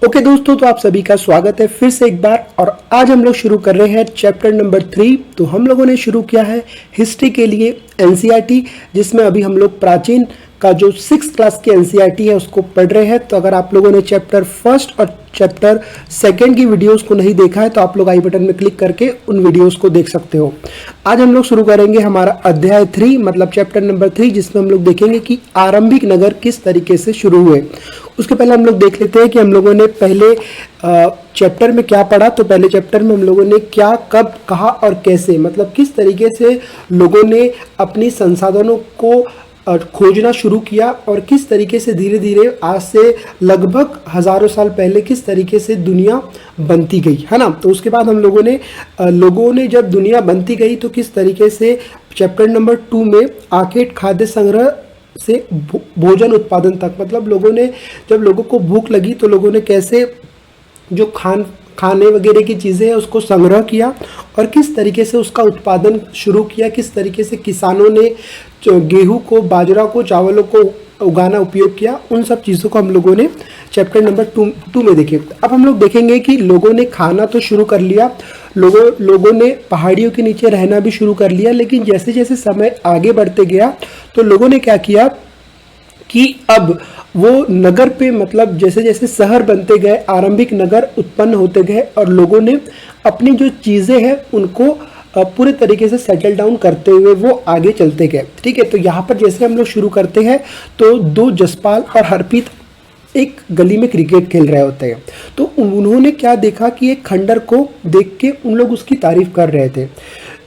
Okay दोस्तों, तो आप सभी का स्वागत है फिर से एक बार। और आज हम लोग शुरू कर रहे हैं चैप्टर नंबर 3। तो हम लोगों ने शुरू किया है हिस्ट्री के लिए एनसीईआरटी, जिसमें अभी हम लोग प्राचीन का जो 6th क्लास की एनसीईआरटी है उसको पढ़ रहे हैं। तो अगर आप लोगों ने चैप्टर 1 और चैप्टर 2 की वीडियोस को नहीं देखा है तो आप लोग आई बटन में क्लिक करके उन वीडियोस को देख सकते हो। आज हम लोग शुरू करेंगे हमारा अध्याय 3 मतलब चैप्टर नंबर 3, जिसमें हम लोग देखेंगे कि आरंभिक नगर किस तरीके से शुरू हुए। उसके पहले हम लोग देख लेते हैं कि हम लोगों ने पहले चैप्टर में क्या पढ़ा। तो पहले चैप्टर में हम लोगों ने क्या, कब, कहा और कैसे, मतलब किस तरीके से लोगों ने अपनी संसाधनों को खोजना शुरू किया और किस तरीके से धीरे धीरे आज से लगभग हजारों साल पहले किस तरीके से दुनिया बनती गई, है ना। तो उसके बाद हम लोगों ने जब दुनिया बनती गई तो किस तरीके से चैप्टर नंबर 2 में आके खाद्य संग्रह से भोजन उत्पादन तक, मतलब जब लोगों को भूख लगी तो लोगों ने कैसे जो खाने वगैरह की चीज़ें हैं उसको संग्रह किया और किस तरीके से उसका उत्पादन शुरू किया, किस तरीके से किसानों ने गेहूं को, बाजरा को, चावलों को उगाना उपयोग किया। उन सब चीज़ों को हम लोगों ने चैप्टर नंबर 2 में देखे। अब हम लोग देखेंगे कि लोगों ने खाना तो शुरू कर लिया, लोगों ने पहाड़ियों के नीचे रहना भी शुरू कर लिया, लेकिन जैसे जैसे समय आगे बढ़ते गया तो लोगों ने क्या किया कि अब वो नगर पे, मतलब जैसे जैसे शहर बनते गए, आरंभिक नगर उत्पन्न होते गए और लोगों ने अपनी जो चीज़ें हैं उनको पूरे तरीके से सेटल डाउन करते हुए वो आगे चलते गए। ठीक है, तो यहाँ पर जैसे हम लोग शुरू करते हैं तो दो जसपाल और हरप्रीत एक गली में क्रिकेट खेल रहे होते हैं। तो उन्होंने क्या देखा कि एक खंडर को देख के उन लोग उसकी तारीफ कर रहे थे,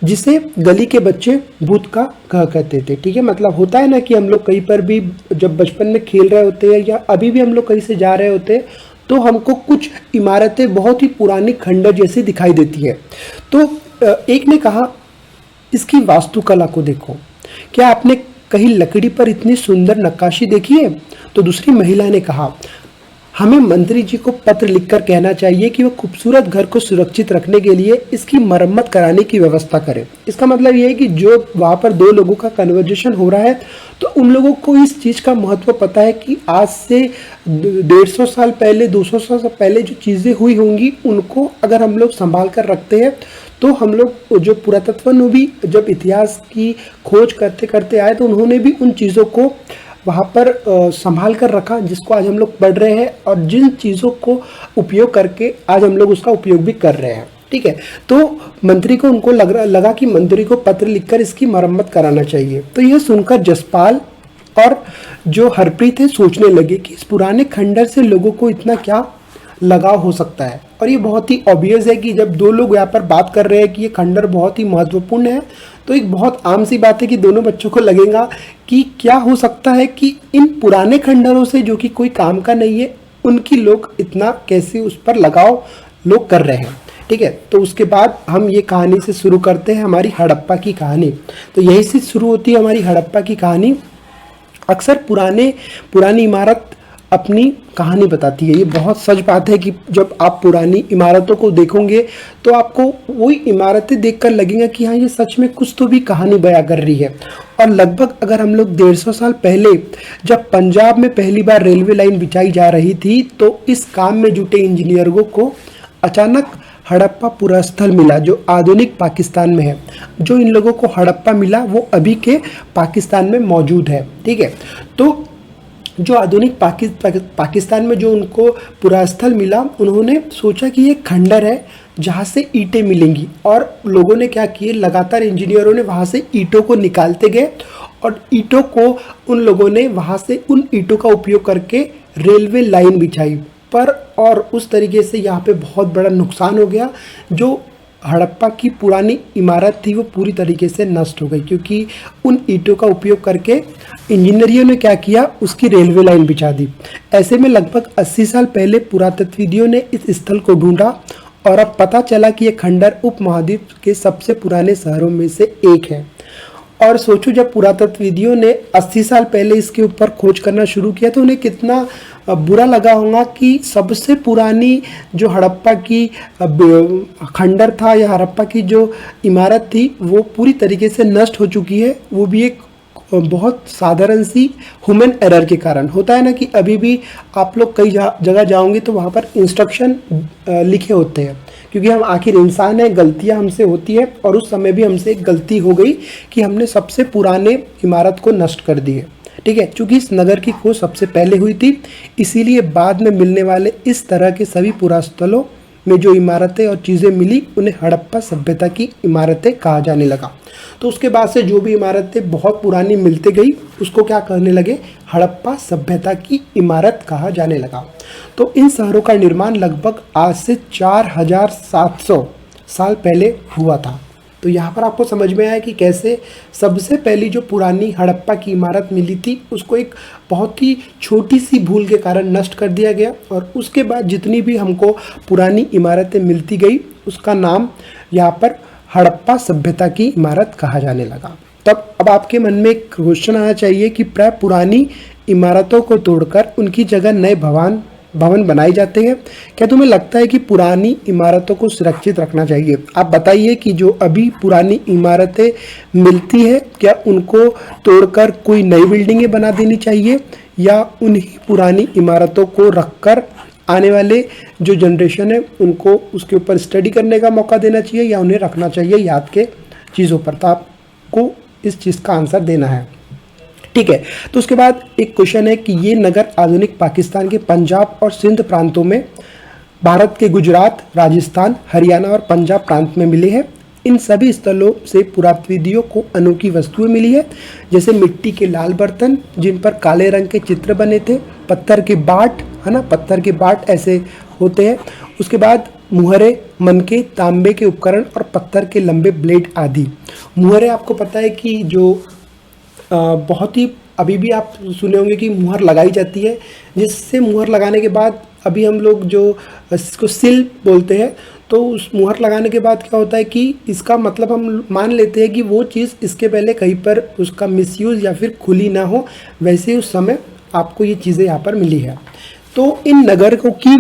जिसे गली के बच्चे भूत का कह कहते थे। ठीक है, मतलब होता है ना कि हम लोग कहीं पर भी जब बचपन में खेल रहे होते हैं या अभी भी हम लोग कहीं से जा रहे होते हैं तो हमको कुछ इमारतें बहुत ही पुरानी खंडर जैसी दिखाई देती है। तो एक ने कहा, इसकी वास्तुकला को देखो, क्या आपने कहीं लकड़ी पर इतनी सुंदर नक्काशी देखी है? तो दूसरी महिला ने कहा, हमें मंत्री जी को पत्र लिखकर कहना चाहिए कि वो खूबसूरत घर को सुरक्षित रखने के लिए इसकी मरम्मत कराने की व्यवस्था करें। इसका मतलब ये है कि जो वहाँ पर दो लोगों का कन्वर्जेशन हो रहा है तो उन लोगों को इस चीज़ का महत्व पता है कि आज से 150 साल पहले, 200 साल पहले जो चीज़ें हुई होंगी उनको अगर हम लोग संभाल कर रखते हैं तो हम लोग जो पुरातत्वविद भी जब इतिहास की खोज करते करते आए तो उन्होंने भी उन चीज़ों को वहाँ पर संभाल कर रखा, जिसको आज हम लोग पढ़ रहे हैं और जिन चीज़ों को उपयोग करके आज हम लोग उसका उपयोग भी कर रहे हैं। ठीक है, तो मंत्री को उनको लगा कि मंत्री को पत्र लिखकर इसकी मरम्मत कराना चाहिए। तो यह सुनकर जसपाल और जो हरप्रीत है सोचने लगे कि इस पुराने खंडर से लोगों को इतना क्या लगाव हो सकता है। और ये बहुत ही ऑब्वियस है कि जब दो लोग यहाँ पर बात कर रहे हैं कि ये खंडर बहुत ही महत्वपूर्ण है तो एक बहुत आम सी बात है कि दोनों बच्चों को लगेगा कि क्या हो सकता है कि इन पुराने खंडरों से जो कि कोई काम का नहीं है उनकी लोग इतना कैसे उस पर लगाव लोग कर रहे हैं। ठीक है, तो उसके बाद हम ये कहानी से शुरू करते हैं, हमारी हड़प्पा की कहानी। तो यही से शुरू होती है हमारी हड़प्पा की कहानी। अक्सर पुरानी इमारत अपनी कहानी बताती है। ये बहुत सच बात है कि जब आप पुरानी इमारतों को देखोगे तो आपको वही इमारतें देखकर लगेगा कि हाँ, ये सच में कुछ तो भी कहानी बयां कर रही है। और लगभग अगर हम लोग 150 साल पहले जब पंजाब में पहली बार रेलवे लाइन बिछाई जा रही थी तो इस काम में जुटे इंजीनियरों को अचानक हड़प्पा पुरास्थल मिला जो आधुनिक पाकिस्तान में है। जो इन लोगों को हड़प्पा मिला वो अभी के पाकिस्तान में मौजूद है। ठीक है, तो जो आधुनिक पाकिस्तान में जो उनको पुरास्थल मिला, उन्होंने सोचा कि ये खंडर है जहाँ से ईंटें मिलेंगी और लोगों ने क्या किए, लगातार इंजीनियरों ने वहाँ से ईंटों को निकालते गए और ईंटों को उन लोगों ने वहाँ से उन ईंटों का उपयोग करके रेलवे लाइन बिछाई पर। और उस तरीके से यहाँ पे बहुत बड़ा नुकसान हो गया। जो हड़प्पा की पुरानी इमारत थी वो पूरी तरीके से नष्ट हो गई क्योंकि उन ईंटों का उपयोग करके इंजीनियरों ने क्या किया, उसकी रेलवे लाइन बिछा दी। ऐसे में लगभग 80 साल पहले पुरातत्वविदों ने इस स्थल को ढूंढा और अब पता चला कि यह खंडर उपमहाद्वीप के सबसे पुराने शहरों में से एक है। और सोचो, जब पुरातत्वविदों ने 80 साल पहले इसके ऊपर खोज करना शुरू किया तो उन्हें कितना बुरा लगा होगा कि सबसे पुरानी जो हड़प्पा की खंडर था या हड़प्पा की जो इमारत थी वो पूरी तरीके से नष्ट हो चुकी है, वो भी एक बहुत साधारण सी ह्यूमन एरर के कारण होता है ना, कि अभी भी आप लोग कई जगह जाओगे तो वहाँ पर इंस्ट्रक्शन लिखे होते हैं, क्योंकि हम आखिर इंसान हैं, गलतियाँ हमसे होती है। और उस समय भी हमसे एक गलती हो गई कि हमने सबसे पुराने इमारत को नष्ट कर दिए, ठीक है। चूँकि इस नगर की खोज सबसे पहले हुई थी, इसीलिए बाद में मिलने वाले इस तरह के सभी पुरास्थलों में जो इमारतें और चीज़ें मिली उन्हें हड़प्पा सभ्यता की इमारतें कहा जाने लगा। तो उसके बाद से जो भी इमारतें बहुत पुरानी मिलते गई उसको क्या कहने लगे, हड़प्पा सभ्यता की इमारत कहा जाने लगा। तो इन शहरों का निर्माण लगभग आज से 4700 साल पहले हुआ था। तो यहाँ पर आपको समझ में आया कि कैसे सबसे पहली जो पुरानी हड़प्पा की इमारत मिली थी उसको एक बहुत ही छोटी सी भूल के कारण नष्ट कर दिया गया, और उसके बाद जितनी भी हमको पुरानी इमारतें मिलती गई उसका नाम यहाँ पर हड़प्पा सभ्यता की इमारत कहा जाने लगा। तब अब आपके मन में एक क्वेश्चन आना चाहिए कि प्राय पुरानी इमारतों को तोड़कर उनकी जगह नए भवन बनाए जाते हैं। क्या तुम्हें लगता है कि पुरानी इमारतों को सुरक्षित रखना चाहिए? आप बताइए कि जो अभी पुरानी इमारतें मिलती है क्या उनको तोड़कर कोई नई बिल्डिंगें बना देनी चाहिए, या उन्हीं पुरानी इमारतों को रखकर आने वाले जो जनरेशन है उनको उसके ऊपर स्टडी करने का मौका देना चाहिए, या उन्हें रखना चाहिए याद के चीज़ों पर? तो आपको इस चीज़ का आंसर देना है, ठीक है। तो उसके बाद एक क्वेश्चन है कि ये नगर आधुनिक पाकिस्तान के पंजाब और सिंध प्रांतों में, भारत के गुजरात, राजस्थान, हरियाणा और पंजाब प्रांत में मिले हैं। इन सभी स्थलों से पुरातत्वविदों को अनोखी वस्तुएं मिली है, जैसे मिट्टी के लाल बर्तन जिन पर काले रंग के चित्र बने थे, पत्थर के बाट, है ना, पत्थर के बाट ऐसे होते हैं। उसके बाद मुहरे, मनके, तांबे के उपकरण और पत्थर के लंबे ब्लेड आदि। मुहरे आपको पता है कि जो बहुत ही अभी भी आप सुने होंगे कि मुहर लगाई जाती है, जिससे मुहर लगाने के बाद अभी हम लोग जो इसको सिल बोलते हैं, तो उस मुहर लगाने के बाद क्या होता है कि इसका मतलब हम मान लेते हैं कि वो चीज़ इसके पहले कहीं पर उसका मिसयूज़ या फिर खुली ना हो, वैसे ही उस समय आपको ये चीज़ें यहाँ पर मिली है। तो इन नगरों की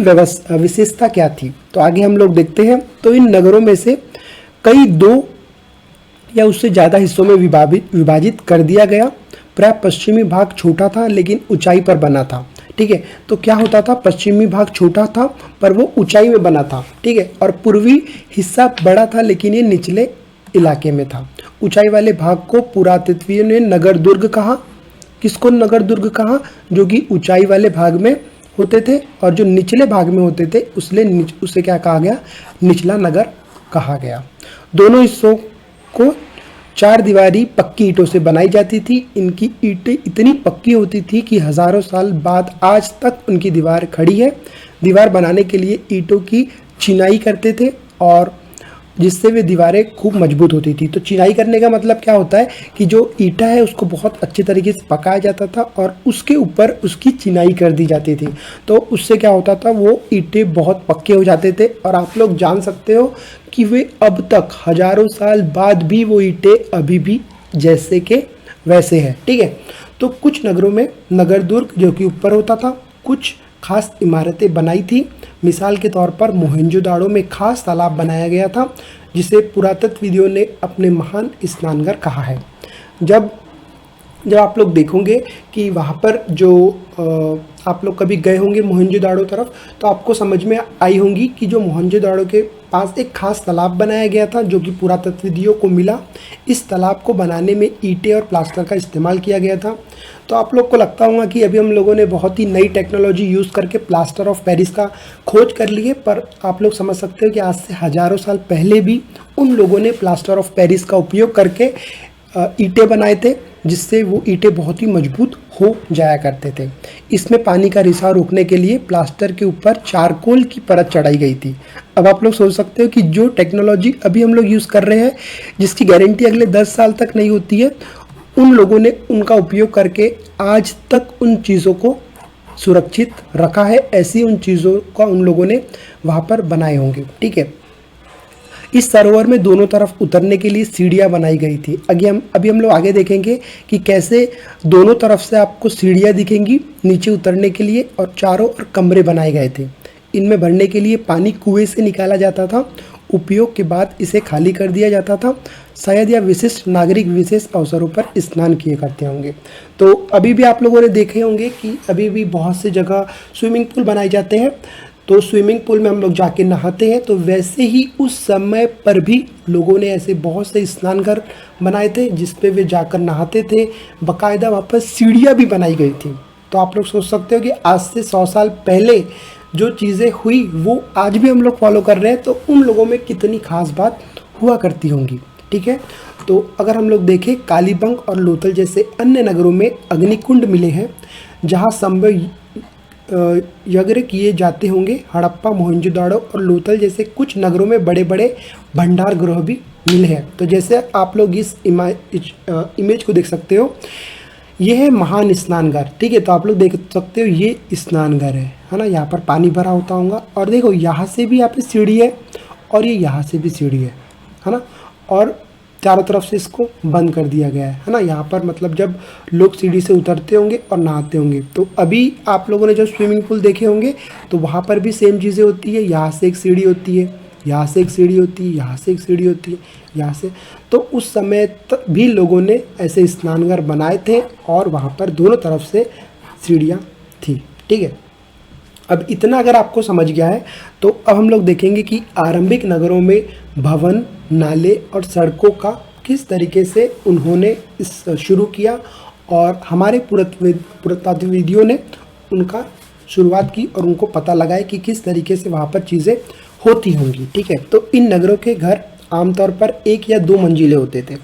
विशेषता क्या थी, तो आगे हम लोग देखते हैं। तो इन नगरों में से कई 2 या उससे ज़्यादा हिस्सों में विभाजित कर दिया गया। प्राय पश्चिमी भाग छोटा था लेकिन ऊंचाई पर बना था, ठीक है। तो क्या होता था, पश्चिमी भाग छोटा था पर वो ऊंचाई में बना था, ठीक है, और पूर्वी हिस्सा बड़ा था लेकिन ये निचले इलाके में था। ऊंचाई वाले भाग को पुरातत्वविदों ने नगर दुर्ग कहा। किसको नगर दुर्ग कहा? जो कि ऊंचाई वाले भाग में होते थे, और जो निचले भाग में होते थे उसे क्या कहा गया, निचला नगर कहा गया। दोनों हिस्सों को 4 दीवारी पक्की ईंटों से बनाई जाती थी। इनकी ईंटें इतनी पक्की होती थी कि हज़ारों साल बाद आज तक उनकी दीवार खड़ी है। दीवार बनाने के लिए ईंटों की चिनाई करते थे, और जिससे वे दीवारें खूब मजबूत होती थी। तो चिनाई करने का मतलब क्या होता है कि जो ईंटा है उसको बहुत अच्छे तरीके से पकाया जाता था और उसके ऊपर उसकी चिनाई कर दी जाती थी। तो उससे क्या होता था, वो ईंटें बहुत पक्के हो जाते थे, और आप लोग जान सकते हो कि वे अब तक हज़ारों साल बाद भी वो ईंटें अभी भी जैसे के वैसे हैं, ठीक है। तो कुछ नगरों में नगर दुर्ग जो कि ऊपर होता था, कुछ खास इमारतें बनाई थी। मिसाल के तौर पर मोहनजोदाड़ो में खास तालाब बनाया गया था, जिसे पुरातत्वविदों ने अपने महान स्नानघर कहा है। जब आप लोग देखोगे कि वहाँ पर जो आप लोग कभी गए होंगे मोहनजोदाड़ो तरफ, तो आपको समझ में आई होंगी कि जो मोहनजोदाड़ो के पास एक खास तालाब बनाया गया था जो कि पुरातत्वविदों को मिला। इस तालाब को बनाने में ईंटें और प्लास्टर का इस्तेमाल किया गया था। तो आप लोग को लगता होगा कि अभी हम लोगों ने बहुत ही नई टेक्नोलॉजी यूज़ करके प्लास्टर ऑफ पेरिस का खोज कर ली है, पर आप लोग समझ सकते हो कि आज से हज़ारों साल पहले भी उन लोगों ने प्लास्टर ऑफ पेरिस का उपयोग करके ईंटें बनाए थे, जिससे वो ईंटें बहुत ही मजबूत हो जाया करते थे। इसमें पानी का रिसाव रोकने के लिए प्लास्टर के ऊपर चारकोल की परत चढ़ाई गई थी। अब आप लोग सोच सकते हो कि जो टेक्नोलॉजी अभी हम लोग यूज़ कर रहे हैं, जिसकी गारंटी अगले 10 साल तक नहीं होती है, उन लोगों ने उनका उपयोग करके आज तक उन चीज़ों को सुरक्षित रखा है। ऐसी उन चीज़ों का उन लोगों ने वहाँ पर बनाए होंगे, ठीक है। इस सरोवर में दोनों तरफ उतरने के लिए सीढ़ियाँ बनाई गई थी। अभी हम लोग आगे देखेंगे कि कैसे दोनों तरफ से आपको सीढ़ियाँ दिखेंगी नीचे उतरने के लिए, और चारों ओर कमरे बनाए गए थे। इनमें भरने के लिए पानी कुएं से निकाला जाता था। उपयोग के बाद इसे खाली कर दिया जाता था। शायद या विशिष्ट नागरिक विशेष अवसरों पर स्नान किए करते होंगे। तो अभी भी आप लोगों ने देखे होंगे कि अभी भी बहुत सी जगह स्विमिंग पूल बनाए जाते हैं, तो स्विमिंग पूल में हम लोग जाके नहाते हैं। तो वैसे ही उस समय पर भी लोगों ने ऐसे बहुत से स्नान घर बनाए थे जिस पे वे जाकर नहाते थे। बाकायदा वहाँ पर सीढ़ियाँ भी बनाई गई थी। तो आप लोग सोच सकते हो कि आज से 100 साल पहले जो चीज़ें हुई वो आज भी हम लोग फॉलो कर रहे हैं, तो उन लोगों में कितनी खास बात हुआ करती होंगी। ठीक है, तो अगर हम लोग देखें, कालीबंग और लोथल जैसे अन्य नगरों में अग्निकुंड मिले हैं जहाँ संभव यज्ञ किए जाते होंगे। हड़प्पा, मोहनजोदाड़ो और लोथल जैसे कुछ नगरों में बड़े बड़े भंडार गृह भी मिले हैं। तो जैसे आप लोग इस इमेज को देख सकते हो, ये है महान स्नानघर। ठीक है, तो आप लोग देख सकते हो ये स्नानघर है ना। यहाँ पर पानी भरा होता होगा और देखो यहाँ से भी यहाँ पे सीढ़ी है और ये यहाँ से भी सीढ़ी है ना। और चारों तरफ से इसको बंद कर दिया गया है ना। यहाँ पर मतलब जब लोग सीढ़ी से उतरते होंगे और नहाते होंगे। तो अभी आप लोगों ने जब स्विमिंग पूल देखे होंगे तो वहाँ पर भी सेम चीज़ें होती है। यहाँ से एक सीढ़ी होती है, यहाँ से एक सीढ़ी होती है, यहाँ से एक सीढ़ी होती है, यहाँ से। तो उस समय तक भी लोगों ने ऐसे स्नानघर बनाए थे और वहाँ पर दोनों तरफ से सीढ़ियाँ थी। ठीक है, अब इतना अगर आपको समझ गया है तो अब हम लोग देखेंगे कि आरंभिक नगरों में भवन, नाले और सड़कों का किस तरीके से उन्होंने इस शुरू किया और हमारे पुरातत्वविदियों ने उनका शुरुआत की और उनको पता लगाया कि किस तरीके से वहाँ पर चीज़ें होती होंगी। ठीक है, तो इन नगरों के घर आमतौर पर 1 या 2 मंजिले होते थे।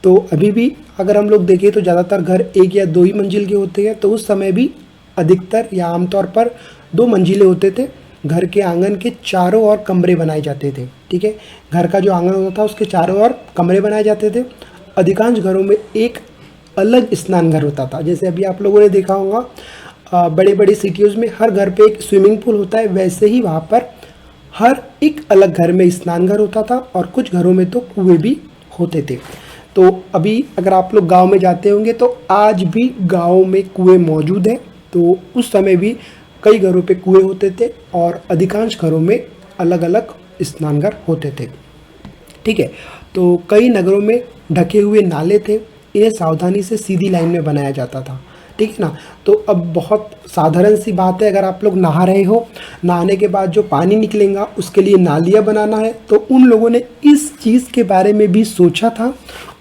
तो अभी भी अगर हम लोग देखें तो ज़्यादातर घर 1 या 2 ही मंजिल के होते हैं। तो उस समय भी अधिकतर या आमतौर पर 2 मंजिले होते थे। घर के आंगन के चारों ओर कमरे बनाए जाते थे। ठीक है, घर का जो आंगन होता था उसके चारों ओर कमरे बनाए जाते थे। अधिकांश घरों में एक अलग स्नान घर होता था। जैसे अभी आप लोगों ने देखा होगा बड़े बड़े सिटीज़ में हर घर पे एक स्विमिंग पूल होता है, वैसे ही वहाँ पर हर एक अलग घर में स्नान घर होता था और कुछ घरों में तो कुएं भी होते थे। तो अभी अगर आप लोग गांव में जाते होंगे तो आज भी गांव में कुएं मौजूद हैं। तो उस समय भी कई घरों पे कुएं होते थे और अधिकांश घरों में अलग अलग स्नानघर होते थे। ठीक है, तो कई नगरों में ढके हुए नाले थे, इन्हें सावधानी से सीधी लाइन में बनाया जाता था। ठीक है ना। तो अब बहुत साधारण सी बात है, अगर आप लोग नहा रहे हो, नहाने के बाद जो पानी निकलेगा उसके लिए नालियाँ बनाना है, तो उन लोगों ने इस चीज़ के बारे में भी सोचा था।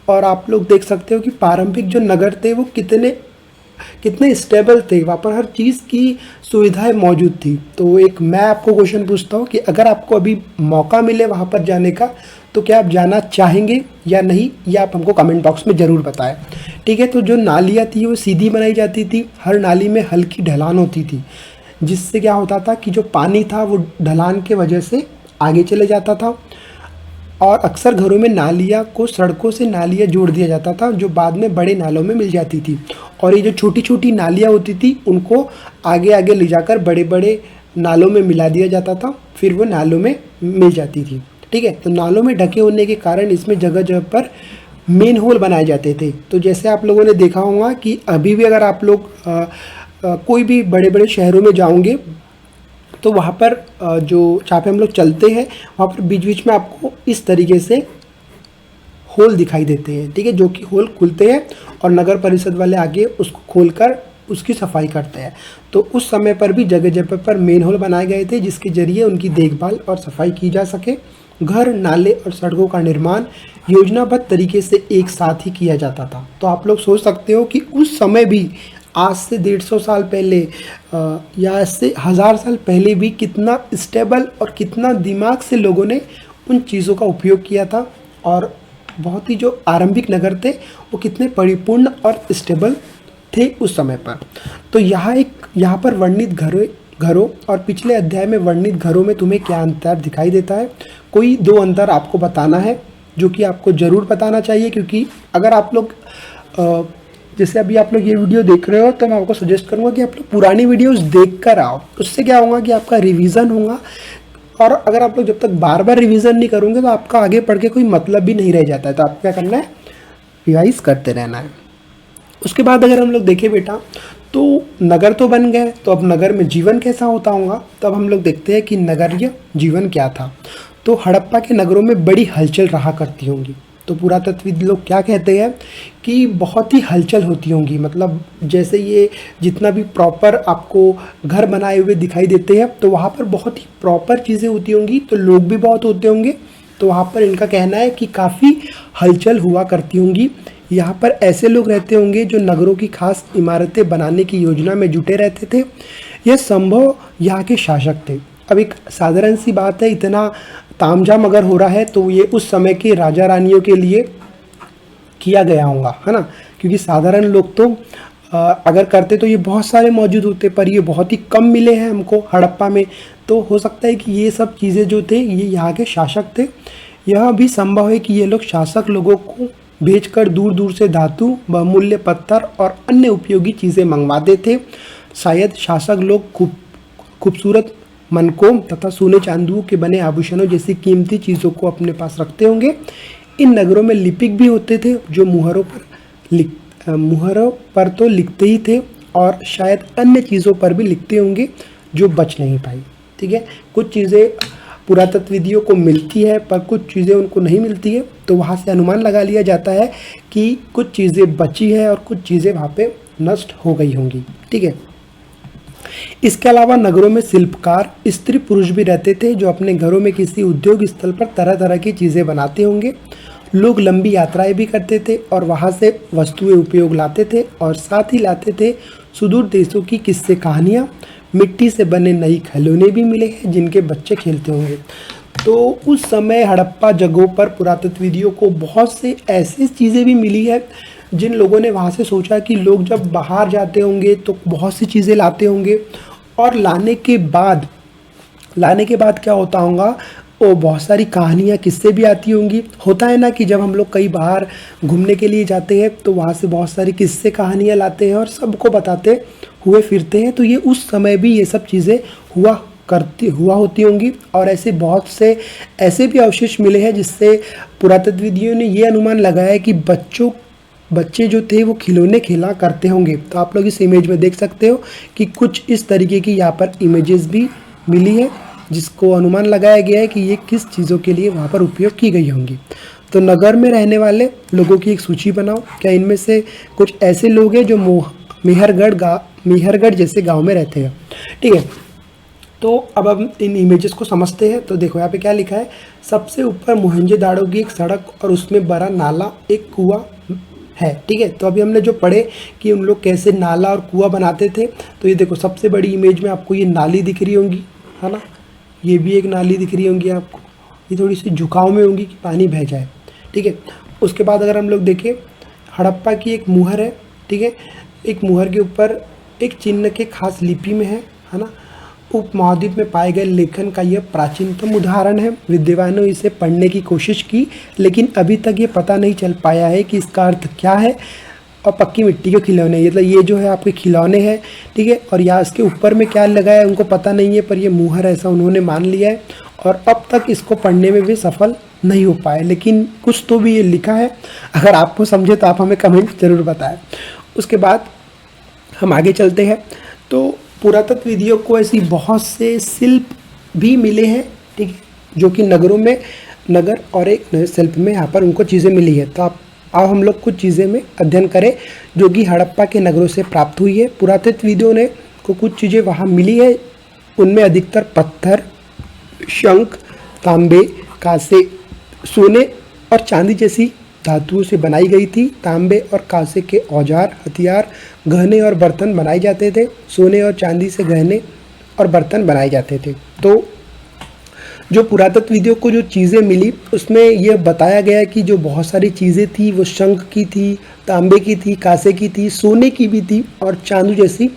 और आप लोग देख सकते हो कि पारंपरिक जो नगर थे वो कितने स्टेबल थे, वहाँ पर हर चीज़ की सुविधाएं मौजूद थी। तो एक मैं आपको क्वेश्चन पूछता हूँ कि अगर आपको अभी मौका मिले वहाँ पर जाने का तो क्या आप जाना चाहेंगे या नहीं, ये आप हमको कमेंट बॉक्स में ज़रूर बताएं। ठीक है, तो जो नालियाँ थी वो सीधी बनाई जाती थी, हर नाली में हल्की ढलान होती थी, जिससे क्या होता था कि जो पानी था वो ढलान के वजह से आगे चले जाता था। और अक्सर घरों में नालियाँ को सड़कों से नालियाँ जोड़ दिया जाता था, जो बाद में बड़े नालों में मिल जाती थी। और ये जो छोटी छोटी नालियाँ होती थी उनको आगे आगे ले जाकर बड़े बड़े नालों में मिला दिया जाता था, फिर वो नालों में मिल जाती थी। ठीक है, तो नालों में ढके होने के कारण इसमें जगह जगह पर मेन होल बनाए जाते थे। तो जैसे आप लोगों ने देखा होगा कि अभी भी अगर आप लोग कोई भी बड़े बड़े शहरों में जाओगे तो वहाँ पर जो जहाँ पे हम लोग चलते हैं वहाँ पर बीच बीच में आपको इस तरीके से होल दिखाई देते हैं। ठीक है, जो कि होल खुलते हैं और नगर परिषद वाले आगे उसको खोलकर उसकी सफाई करते हैं। तो उस समय पर भी जगह जगह पर मेन होल बनाए गए थे जिसके जरिए उनकी देखभाल और सफाई की जा सके। घर, नाले और सड़कों का निर्माण योजनाबद्ध तरीके से एक साथ ही किया जाता था। तो आप लोग सोच सकते हो कि उस समय भी आज से 150 साल पहले या आज से 1000 साल पहले भी कितना स्टेबल और कितना दिमाग से लोगों ने उन चीज़ों का उपयोग किया था। और बहुत ही जो आरंभिक नगर थे वो कितने परिपूर्ण और स्टेबल थे उस समय पर। तो यहाँ पर वर्णित घरों और पिछले अध्याय में वर्णित घरों में तुम्हें क्या अंतर दिखाई देता है? कोई 2 अंतर आपको बताना है जो कि आपको ज़रूर बताना चाहिए, क्योंकि अगर आप लोग जैसे अभी आप लोग ये वीडियो देख रहे हो तो मैं आपको सजेस्ट करूँगा कि आप लोग पुरानी वीडियोस देख कर आओ। उससे क्या होगा कि आपका रिवीजन होगा, और अगर आप लोग जब तक बार बार रिवीजन नहीं करोगे तो आपका आगे पढ़ के कोई मतलब भी नहीं रह जाता है। तो आपको क्या करना है, रिवाइज करते रहना है। उसके बाद अगर हम लोग देखें बेटा तो नगर तो बन गए, तो अब नगर में जीवन कैसा होता होगा, तब हम लोग देखते हैं कि नगरीय जीवन क्या था। तो तो हड़प्पा के नगरों में बड़ी हलचल रहा करती होंगी। तो पुरातत्वविद लोग क्या कहते हैं कि बहुत ही हलचल होती होंगी, मतलब जैसे ये जितना भी प्रॉपर आपको घर बनाए हुए दिखाई देते हैं तो वहाँ पर बहुत ही प्रॉपर चीज़ें होती होंगी, तो लोग भी बहुत होते होंगे। तो वहाँ पर इनका कहना है कि काफ़ी हलचल हुआ करती होंगी। यहाँ पर ऐसे लोग रहते होंगे जो नगरों की खास इमारतें बनाने की योजना में जुटे रहते थे। यह संभव यहाँ के शासक थे। अब एक साधारण सी बात है, इतना तामझाम अगर हो रहा है तो ये उस समय के राजा रानियों के लिए किया गया होगा, है ना, क्योंकि साधारण लोग तो अगर करते तो ये बहुत सारे मौजूद होते, पर ये बहुत ही कम मिले हैं हमको हड़प्पा में। तो हो सकता है कि ये सब चीज़ें जो थे ये यहाँ के शासक थे। यह भी संभव है कि ये लोग शासक लोगों को बेचकर दूर दूर से धातु, बहुमूल्य पत्थर और अन्य उपयोगी चीज़ें मंगवाते थे। शायद शासक लोग खूबसूरत मनकों तथा सोने चांदी के बने आभूषणों जैसी कीमती चीज़ों को अपने पास रखते होंगे। इन नगरों में लिपिक भी होते थे जो मुहरों पर तो लिखते ही थे और शायद अन्य चीज़ों पर भी लिखते होंगे जो बच नहीं पाई। ठीक है, कुछ चीज़ें पुरातत्वविदियों को मिलती है पर कुछ चीज़ें उनको नहीं मिलती है, तो वहाँ से अनुमान लगा लिया जाता है कि कुछ चीज़ें बची है और कुछ चीज़ें वहाँ पे नष्ट हो गई होंगी। ठीक है, इसके अलावा नगरों में शिल्पकार स्त्री पुरुष भी रहते थे जो अपने घरों में किसी उद्योग स्थल पर तरह तरह की चीज़ें बनाते होंगे। लोग लंबी यात्राएं भी करते थे और वहाँ से वस्तुएं उपयोग लाते थे और साथ ही लाते थे सुदूर देशों की किस्से कहानियाँ। मिट्टी से बने नई खिलौने भी मिले हैं जिनके बच्चे खेलते होंगे। तो उस समय हड़प्पा जगहों पर पुरातत्वविदियों को बहुत से ऐसी चीज़ें भी मिली है जिन लोगों ने वहाँ से सोचा कि लोग जब बाहर जाते होंगे तो बहुत सी चीज़ें लाते होंगे और लाने के बाद क्या होता होगा, वो बहुत सारी कहानियाँ किस्से भी आती होंगी। होता है ना कि जब हम लोग कहीं बाहर घूमने के लिए जाते हैं तो वहाँ से बहुत सारी किस्से कहानियाँ लाते हैं और सबको बताते हुए फिरते हैं। तो ये उस समय भी ये सब चीज़ें हुआ होती होंगी और ऐसे बहुत से ऐसे भी अवशेष मिले हैं जिससे पुरातत्वविदियों ने ये अनुमान लगाया है कि बच्चे जो थे वो खिलौने खेला करते होंगे। तो आप लोग इस इमेज में देख सकते हो कि कुछ इस तरीके की यहाँ पर इमेजेस भी मिली है जिसको अनुमान लगाया गया है कि ये किस चीज़ों के लिए वहाँ पर उपयोग की गई होंगी। तो नगर में रहने वाले लोगों की एक सूची बनाओ। क्या इनमें से कुछ ऐसे लोग हैं जो मेहरगढ़ जैसे गांव में रहते हैं? ठीक है, तो अब हम इन इमेजेस को समझते हैं। तो देखो यहाँ पे क्या लिखा है, सबसे ऊपर मोहनजोदाड़ो की एक सड़क और उसमें बड़ा नाला, एक कुआं है। ठीक है, तो अभी हमने जो पढ़े कि उन लोग कैसे नाला और कुआं बनाते थे, तो ये देखो सबसे बड़ी इमेज में आपको ये नाली दिख रही होंगी, है ना, ये भी एक नाली दिख रही होंगी आपको, ये थोड़ी सी झुकाव में होंगी कि पानी बह जाए। ठीक है, उसके बाद अगर हम लोग देखें हड़प्पा की एक मुहर है। ठीक है, एक मुहर के ऊपर एक चिन्ह के खास लिपि में है ना। उपमहाद्वीप में पाए गए लेखन का यह प्राचीनतम उदाहरण है। विद्वानों इसे पढ़ने की कोशिश की लेकिन अभी तक ये पता नहीं चल पाया है कि इसका अर्थ क्या है। और पक्की मिट्टी के खिलौने, मतलब ये जो है आपके खिलौने हैं। ठीक है, और यहाँ इसके ऊपर में क्या लगा है उनको पता नहीं है, पर ये मुहर ऐसा उन्होंने मान लिया है और अब तक इसको पढ़ने में भी सफल नहीं हो पाए, लेकिन कुछ तो भी ये लिखा है। अगर आपको समझे तो आप हमें कमेंट जरूर बताएं। उसके बाद हम आगे चलते हैं। तो पुरातत्वविदियों को ऐसी बहुत से शिल्प भी मिले हैं, ठीक है, जो कि नगरों में नगर और एक शिल्प में यहाँ पर उनको चीज़ें मिली है। तो अब हम लोग कुछ चीज़ें में अध्ययन करें जो कि हड़प्पा के नगरों से प्राप्त हुई है। पुरातत्वविदों ने को कुछ चीज़ें वहाँ मिली है, उनमें अधिकतर पत्थर, शंख, तांबे, कांसे, सोने और चांदी जैसी धातुओं से बनाई गई थी। तांबे और कांसे के औजार, हथियार, गहने और बर्तन बनाए जाते थे। सोने और चांदी से गहने और बर्तन बनाए जाते थे। तो जो पुरातत्वविदियों को जो चीज़ें मिली उसमें यह बताया गया कि जो बहुत सारी चीज़ें थी वो शंख की थी, तांबे की थी, कांसे की थी, सोने की भी थी और चांदी जैसी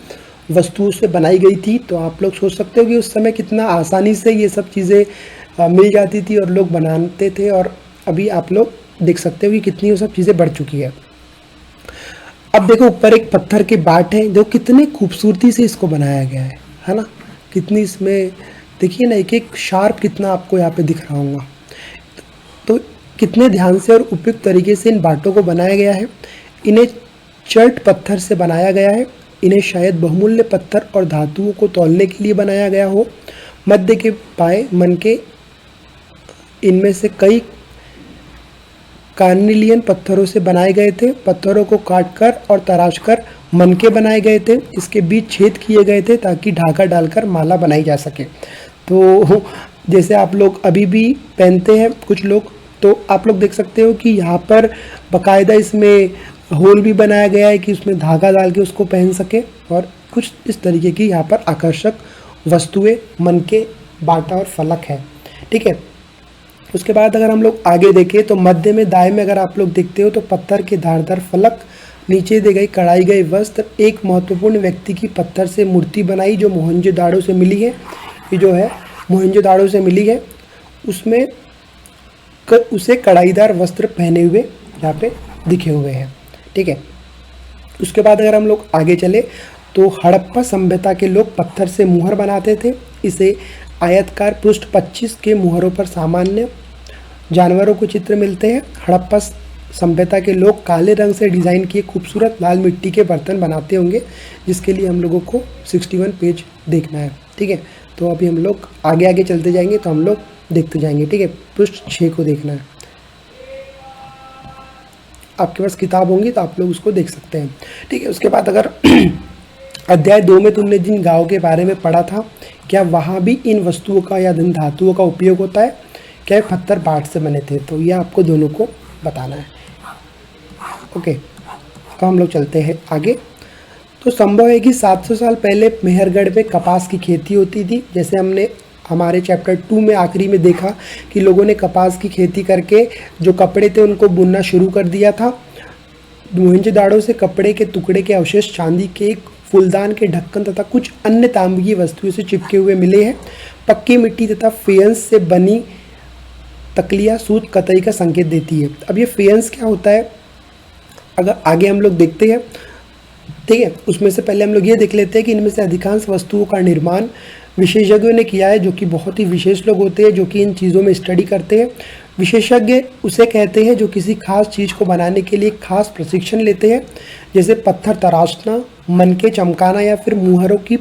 वस्तुओं से बनाई गई थी। तो आप लोग सोच सकते हो कि उस समय कितना आसानी से ये सब चीज़ें मिल जाती थी और लोग बनाते थे, और अभी आप लोग देख सकते हो कि कितनी वो सब चीज़ें बढ़ चुकी है। अब देखो ऊपर एक पत्थर के बाट है जो कितने खूबसूरती से इसको बनाया गया है ना। कितनी इसमें देखिए ना, एक एक शार्प कितना आपको यहाँ पे दिख रहा होगा। तो कितने ध्यान से और उपयुक्त तरीके से इन बाटों को बनाया गया है। इन्हें चर्ट पत्थर से बनाया गया है। इन्हें शायद बहुमूल्य पत्थर और धातुओं को तौलने के लिए बनाया गया हो। मध्य के पाए मन के इनमें से कई कार्निलियन पत्थरों से बनाए गए थे। पत्थरों को काटकर और तराशकर मनके बनाए गए थे। इसके बीच छेद किए गए थे ताकि ढाका डालकर माला बनाई जा सके। तो जैसे आप लोग अभी भी पहनते हैं कुछ लोग, तो आप लोग देख सकते हो कि यहाँ पर बाकायदा इसमें होल भी बनाया गया है कि उसमें धागा डाल के उसको पहन सके। और कुछ इस तरीके की यहाँ पर आकर्षक वस्तुएं, मनके, बाटा और फलक है। ठीक है। उसके बाद अगर हम लोग आगे देखें तो मध्य में दाएं में अगर आप लोग देखते हो तो पत्थर के धारदार फलक, नीचे दी गई कढ़ाई गई वस्त्र, एक महत्वपूर्ण व्यक्ति की पत्थर से मूर्ति बनाई जो मोहनजोदाड़ो से मिली है। ये जो है मोहनजोदाड़ो से मिली है, उसमें उसे कढ़ाईदार वस्त्र पहने हुए यहाँ पे दिखे हुए हैं। ठीक है। उसके बाद अगर हम लोग आगे चले तो हड़प्पा सभ्यता के लोग पत्थर से मुहर बनाते थे। इसे आयतकार पृष्ठ 25 के मुहरों पर सामान्य जानवरों को चित्र मिलते हैं। हड़प्पा सभ्यता के लोग काले रंग से डिज़ाइन किए खूबसूरत लाल मिट्टी के बर्तन बनाते होंगे, जिसके लिए हम लोगों को 61 पेज देखना है। ठीक है। तो अभी हम लोग आगे आगे चलते जाएंगे तो हम लोग देखते जाएंगे। ठीक है। पृष्ठ 6 को देखना है। आपके पास किताब होंगी तो आप लोग उसको देख सकते हैं। ठीक है। उसके बाद अगर अध्याय 2 में तुमने जिन गांवों के बारे में पढ़ा था, क्या वहाँ भी इन वस्तुओं का या धन धातुओं का उपयोग होता है? क्या ये पत्थर बाट से बने थे? तो यह आपको दोनों को बताना है। ओके। अब हम लोग चलते हैं आगे। तो संभव है कि 700 साल पहले मेहरगढ़ में कपास की खेती होती थी। जैसे हमने हमारे चैप्टर 2 में आखिरी में देखा कि लोगों ने कपास की खेती करके जो कपड़े थे उनको बुनना शुरू कर दिया था। मोहनजोदाड़ो से कपड़े के टुकड़े के अवशेष चांदी के एक फूलदान के ढक्कन तथा कुछ अन्य तांबीय वस्तुओं से चिपके हुए मिले हैं। पक्की मिट्टी तथा फेयंस से बनी तकलिया सूत कतई का संकेत देती है। अब ये फेयंस क्या होता है अगर आगे हम लोग देखते हैं। ठीक है। उसमें से पहले हम लोग ये देख लेते हैं कि इनमें से अधिकांश वस्तुओं का निर्माण विशेषज्ञों ने किया है, जो कि बहुत ही विशेष लोग होते हैं जो कि इन चीज़ों में स्टडी करते हैं। विशेषज्ञ उसे कहते हैं जो किसी खास चीज़ को बनाने के लिए खास प्रशिक्षण लेते हैं, जैसे पत्थर तराशना, मनके चमकाना या फिर मुहरों की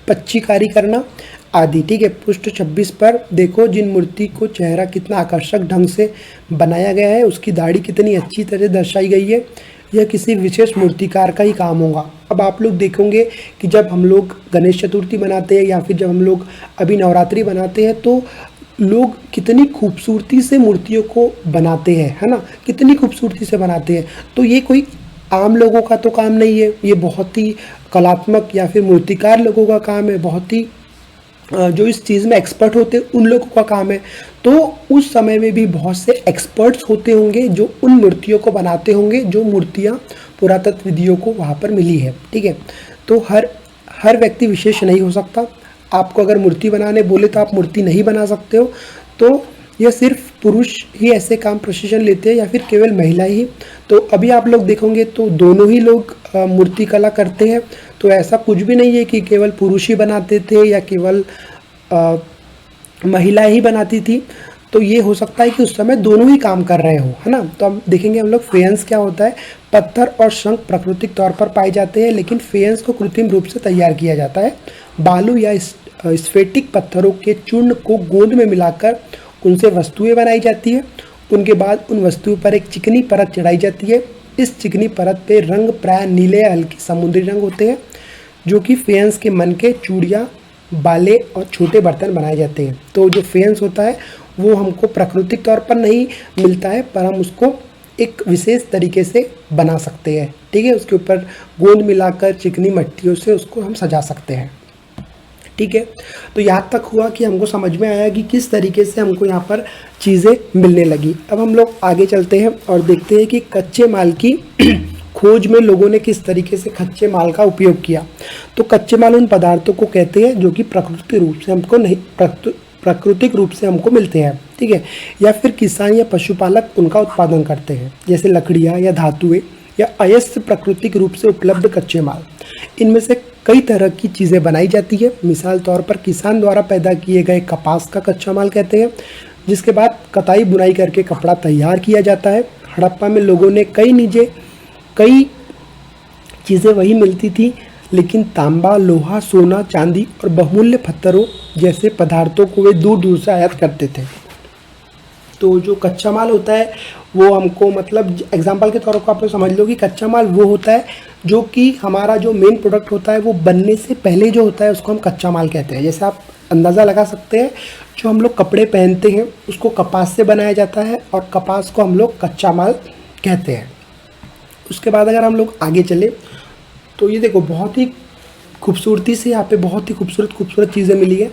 पच्चीकारी करना आदि। ठीक है। पृष्ठ 26 पर देखो, जिन मूर्ति को चेहरा कितना आकर्षक ढंग से बनाया गया है, उसकी दाढ़ी कितनी अच्छी तरह दर्शाई गई है। यह किसी विशेष मूर्तिकार का ही काम होगा। अब आप लोग देखोगे कि जब हम लोग गणेश चतुर्थी बनाते हैं या फिर जब हम लोग अभी नवरात्रि बनाते हैं तो लोग कितनी खूबसूरती से मूर्तियों को बनाते हैं, है ना, कितनी खूबसूरती से बनाते हैं। तो ये कोई आम लोगों का तो काम नहीं है, ये बहुत ही कलात्मक या फिर मूर्तिकार लोगों का काम है, बहुत ही जो इस चीज़ में एक्सपर्ट होते हैं उन लोगों का काम है। तो उस समय में भी बहुत से एक्सपर्ट्स होते होंगे जो उन मूर्तियों को बनाते होंगे, जो मूर्तियाँ पुरातत्वविदियों को वहाँ पर मिली है। ठीक है। तो हर व्यक्ति विशेष नहीं हो सकता। आपको अगर मूर्ति बनाने बोले तो आप मूर्ति नहीं बना सकते हो। तो यह सिर्फ पुरुष ही ऐसे काम प्रशिक्षण लेते हैं या फिर केवल महिला ही? तो अभी आप लोग देखोगे तो दोनों ही लोग मूर्ति कला करते हैं। तो ऐसा कुछ भी नहीं है कि केवल पुरुष ही बनाते थे या केवल महिला ही बनाती थी। तो ये हो सकता है कि उस समय दोनों ही काम कर रहे हो, है ना। तो अब देखेंगे हम लोग फेयंस क्या होता है। पत्थर और शंख प्राकृतिक तौर पर पाए जाते हैं, लेकिन फेयंस को कृत्रिम रूप से तैयार किया जाता है। बालू या स्फेटिक पत्थरों के चूर्ण को गोंद में मिलाकर उनसे वस्तुएं बनाई जाती है। उनके बाद उन वस्तुओं पर एक चिकनी परत चढ़ाई जाती है। इस चिकनी परत पे रंग प्राय नीले या हल्के समुद्री रंग होते हैं, जो कि फेयंस के मनके, चूड़ियाँ, बाले और छोटे बर्तन बनाए जाते हैं। तो जो फेयंस होता है वो हमको प्राकृतिक तौर पर नहीं मिलता है, पर हम उसको एक विशेष तरीके से बना सकते हैं। ठीक है। उसके ऊपर गोंद मिलाकर चिकनी मट्टियों से उसको हम सजा सकते हैं। ठीक है। तो यहाँ तक हुआ कि हमको समझ में आया कि किस तरीके से हमको यहाँ पर चीज़ें मिलने लगी। अब हम लोग आगे चलते हैं और देखते हैं कि कच्चे माल की खोज में लोगों ने किस तरीके से कच्चे माल का उपयोग किया। तो कच्चे माल उन पदार्थों को कहते हैं जो कि प्राकृतिक रूप से हमको मिलते हैं। ठीक है। या फिर किसान या पशुपालक उनका उत्पादन करते हैं, जैसे लकड़ियाँ या धातुएं या अयस्क प्राकृतिक रूप से उपलब्ध कच्चे माल। इनमें से कई तरह की चीज़ें बनाई जाती है। मिसाल तौर पर किसान द्वारा पैदा किए गए कपास का कच्चा माल कहते हैं, जिसके बाद कताई बुनाई करके कपड़ा तैयार किया जाता है। हड़प्पा में लोगों ने कई चीज़ें वही मिलती थी, लेकिन तांबा, लोहा, सोना, चांदी और बहुमूल्य पत्थरों जैसे पदार्थों को वे दूर दूर से आयात करते थे। तो जो कच्चा माल होता है वो हमको, मतलब एग्जांपल के तौर पर आप लोग समझ लो कि कच्चा माल वो होता है जो कि हमारा जो मेन प्रोडक्ट होता है वो बनने से पहले जो होता है उसको हम कच्चा माल कहते हैं। जैसे आप अंदाज़ा लगा सकते हैं, जो हम लोग कपड़े पहनते हैं उसको कपास से बनाया जाता है और कपास को हम लोग कच्चा माल कहते हैं। उसके बाद अगर हम लोग आगे चले तो ये देखो बहुत ही खूबसूरती से यहाँ पे बहुत ही खूबसूरत चीज़ें मिली है।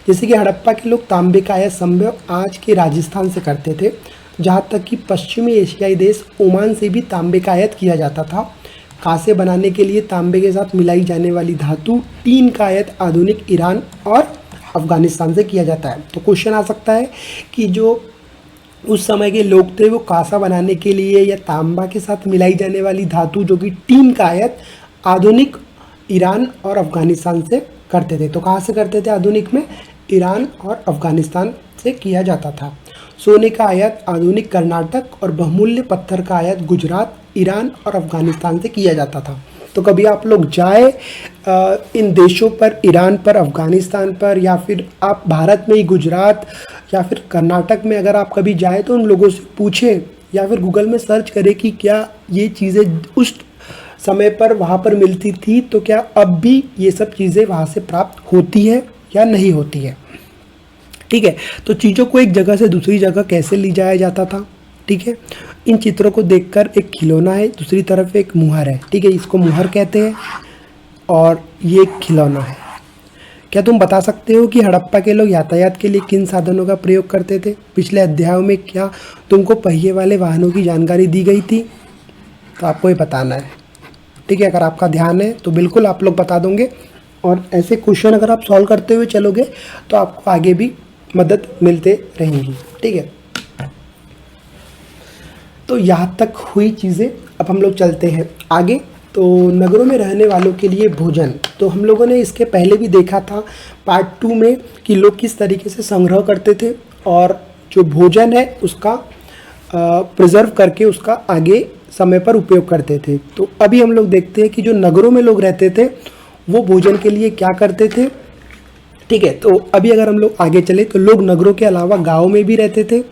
जैसे कि हड़प्पा के लोग तांबे का आयात संभव आज के राजस्थान से करते थे, जहाँ तक कि पश्चिमी एशियाई देश ओमान से भी तांबे का आयात किया जाता था। कांसे बनाने के लिए तांबे के साथ मिलाई जाने वाली धातु टीन का आयात आधुनिक ईरान और अफगानिस्तान से किया जाता है। तो क्वेश्चन आ सकता है कि जो उस समय के लोग थे वो कांसा बनाने के लिए या तांबा के साथ मिलाई जाने वाली धातु जो कि टीन का आयात आधुनिक ईरान और अफगानिस्तान से करते थे। तो कहाँ से करते थे आधुनिक में? ईरान और अफगानिस्तान से किया जाता था। सोने का आयात आधुनिक कर्नाटक और बहुमूल्य पत्थर का आयात गुजरात, ईरान और अफगानिस्तान से किया जाता था। तो कभी आप लोग जाए इन देशों पर, ईरान पर, अफगानिस्तान पर, या फिर आप भारत में ही गुजरात या फिर कर्नाटक में अगर आप कभी जाए तो उन लोगों से पूछें या फिर गूगल में सर्च करें कि क्या ये चीज़ें उस समय पर वहाँ पर मिलती थी, तो क्या अब भी ये सब चीज़ें वहाँ से प्राप्त होती है या नहीं होती है। ठीक है, तो चीज़ों को एक जगह से दूसरी जगह कैसे ले जाया जाता था। ठीक है, इन चित्रों को देखकर एक खिलौना है, दूसरी तरफ एक मुहर है। ठीक है, इसको मुहर कहते हैं और ये एक खिलौना है। क्या तुम बता सकते हो कि हड़प्पा के लोग यातायात के लिए किन साधनों का प्रयोग करते थे? पिछले अध्यायों में क्या तुमको पहिए वाले वाहनों की जानकारी दी गई थी? तो आपको ये बताना है। ठीक है, अगर आपका ध्यान है तो बिल्कुल आप लोग बता दोगे, और ऐसे क्वेश्चन अगर आप सॉल्व करते हुए चलोगे तो आपको आगे भी मदद मिलते रहेंगी। ठीक है, तो यहाँ तक हुई चीज़ें। अब हम लोग चलते हैं आगे। तो नगरों में रहने वालों के लिए भोजन, तो हम लोगों ने इसके पहले भी देखा था पार्ट 2 में कि लोग किस तरीके से संग्रह करते थे और जो भोजन है उसका प्रिजर्व करके उसका आगे समय पर उपयोग करते थे। तो अभी हम लोग देखते हैं कि जो नगरों में लोग रहते थे वो भोजन के लिए क्या करते थे। ठीक है, तो अभी अगर हम लोग आगे चले तो लोग नगरों के अलावा गाँव में भी रहते थे।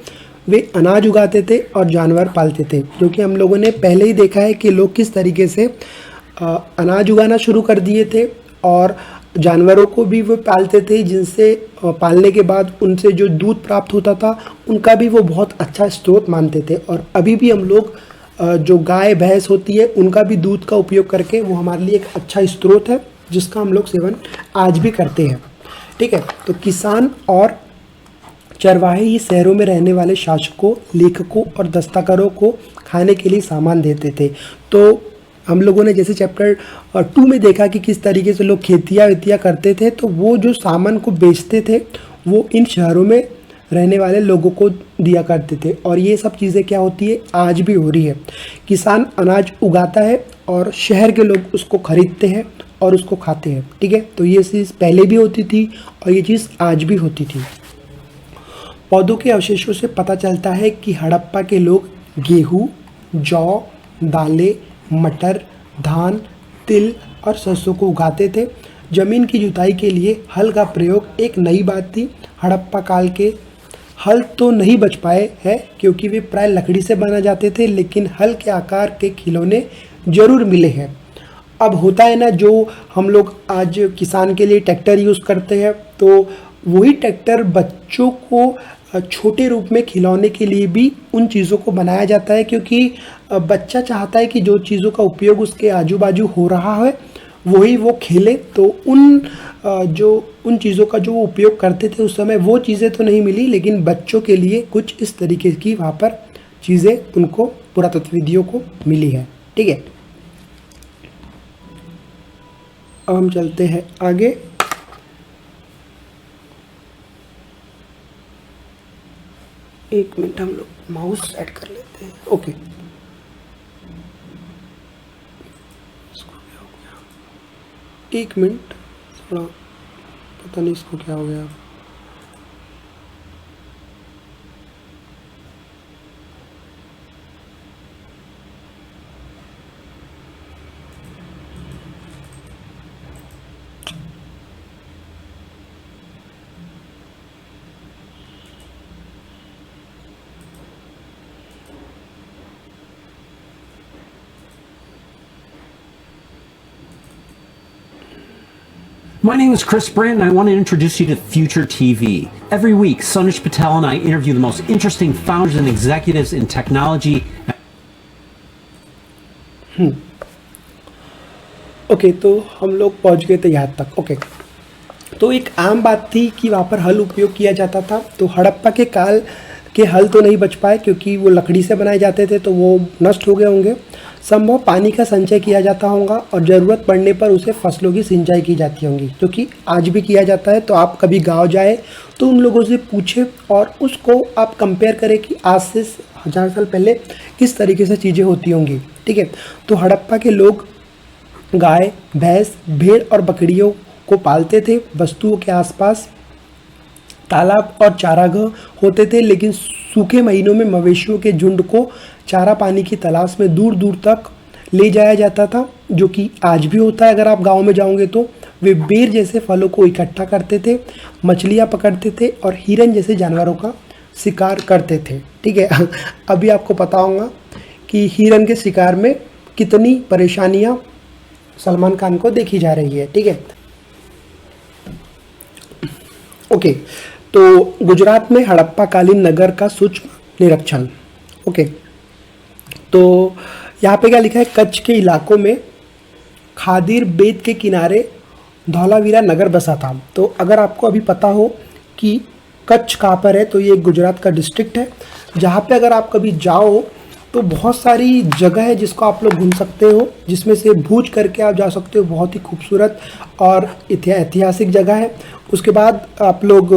वे अनाज उगाते थे और जानवर पालते थे, क्योंकि हम लोगों ने पहले ही देखा है कि लोग किस तरीके से अनाज उगाना शुरू कर दिए थे और जानवरों को भी वो पालते थे, जिनसे पालने के बाद उनसे जो दूध प्राप्त होता था उनका भी वो बहुत अच्छा स्रोत मानते थे। और अभी भी हम लोग जो गाय भैंस होती है उनका भी दूध का उपयोग करके वो हमारे लिए एक अच्छा स्रोत है जिसका हम लोग सेवन आज भी करते हैं। ठीक है, तो किसान और चरवाहे ही शहरों में रहने वाले शासकों, लेखकों और दस्तकारों को खाने के लिए सामान देते थे। तो हम लोगों ने जैसे चैप्टर 2 में देखा कि किस तरीके से लोग खेतियाँ वेतियाँ करते थे, तो वो जो सामान को बेचते थे वो इन शहरों में रहने वाले लोगों को दिया करते थे। और ये सब चीज़ें क्या होती है, आज भी हो रही है। किसान अनाज उगाता है और शहर के लोग उसको खरीदते हैं और उसको खाते हैं। ठीक है, तो ये चीज़ पहले भी होती थी और ये चीज़ आज भी होती थी। पौधों के अवशेषों से पता चलता है कि हड़प्पा के लोग गेहूँ, जौ, दालें, मटर, धान, तिल और सरसों को उगाते थे। जमीन की जुताई के लिए हल का प्रयोग एक नई बात थी। हड़प्पा काल के हल तो नहीं बच पाए हैं क्योंकि वे प्राय लकड़ी से बना जाते थे, लेकिन हल के आकार के खिलौने जरूर मिले हैं। अब होता है ना, जो हम लोग आज किसान के लिए ट्रैक्टर यूज़ करते हैं, तो वही ट्रैक्टर बच्चों को छोटे रूप में खिलौने के लिए भी उन चीज़ों को बनाया जाता है, क्योंकि बच्चा चाहता है कि जो चीज़ों का उपयोग उसके आजू बाजू हो रहा है वही वो खेले। तो उन चीज़ों का जो वो उपयोग करते थे उस समय वो चीज़ें तो नहीं मिली, लेकिन बच्चों के लिए कुछ इस तरीके की वहाँ पर चीज़ें उनको पुरातत्वविदियों को मिली है। ठीक है, अब हम चलते हैं आगे। एक मिनट, हम लोग माउस सेट कर लेते हैं। ओके, एक मिनट, थोड़ा पता नहीं इसको क्या हो गया। My name is Chris Brandt, and I want to introduce you to Future TV. Every week, Sunish Patel and I interview the most interesting founders and executives in technology. Okay, तो हम लोग पहुंच गए थे यहाँ तक। ओके, तो एक आम बात थी कि वहाँ पर हल उपयोग किया जाता था। तो हड़प्पा के काल के हल तो नहीं बच पाए क्योंकि वो लकड़ी से बनाए जाते थे, तो वो नष्ट हो गए होंगे। संभव पानी का संचय किया जाता होगा और ज़रूरत पड़ने पर उसे फसलों की सिंचाई की जाती होंगी, जो कि आज भी किया जाता है। तो आप कभी गांव जाए तो उन लोगों से पूछें और उसको आप कंपेयर करें कि आज से 1000 साल पहले किस तरीके से चीज़ें होती होंगी। ठीक है, तो हड़प्पा के लोग गाय, भैंस, भेड़ और बकरियों को पालते थे। वस्तुओं के आसपास तालाब और चारागाह होते थे, लेकिन सूखे महीनों में मवेशियों के झुंड को चारा पानी की तलाश में दूर दूर तक ले जाया जाता था, जो कि आज भी होता है। अगर आप गांव में जाओगे तो वे बेर जैसे फलों को इकट्ठा करते थे, मछलियां पकड़ते थे और हिरन जैसे जानवरों का शिकार करते थे। ठीक है, अभी आपको पता होगा कि हिरन के शिकार में कितनी परेशानियां सलमान खान को देखी जा रही है। ठीक है, ओके, तो गुजरात में हड़प्पा कालीन नगर का सूक्ष्म निरीक्षण। ओके, तो यहाँ पे क्या लिखा है, कच्छ के इलाकों में खादीर बेद के किनारे धौलावीरा नगर बसा था। तो अगर आपको अभी पता हो कि कच्छ कहाँ पर है, तो ये गुजरात का डिस्ट्रिक्ट है, जहाँ पे अगर आप कभी जाओ तो बहुत सारी जगह है जिसको आप लोग घूम सकते हो, जिसमें से भूज करके आप जा सकते हो। बहुत ही खूबसूरत और ऐतिहासिक जगह है। उसके बाद आप लोग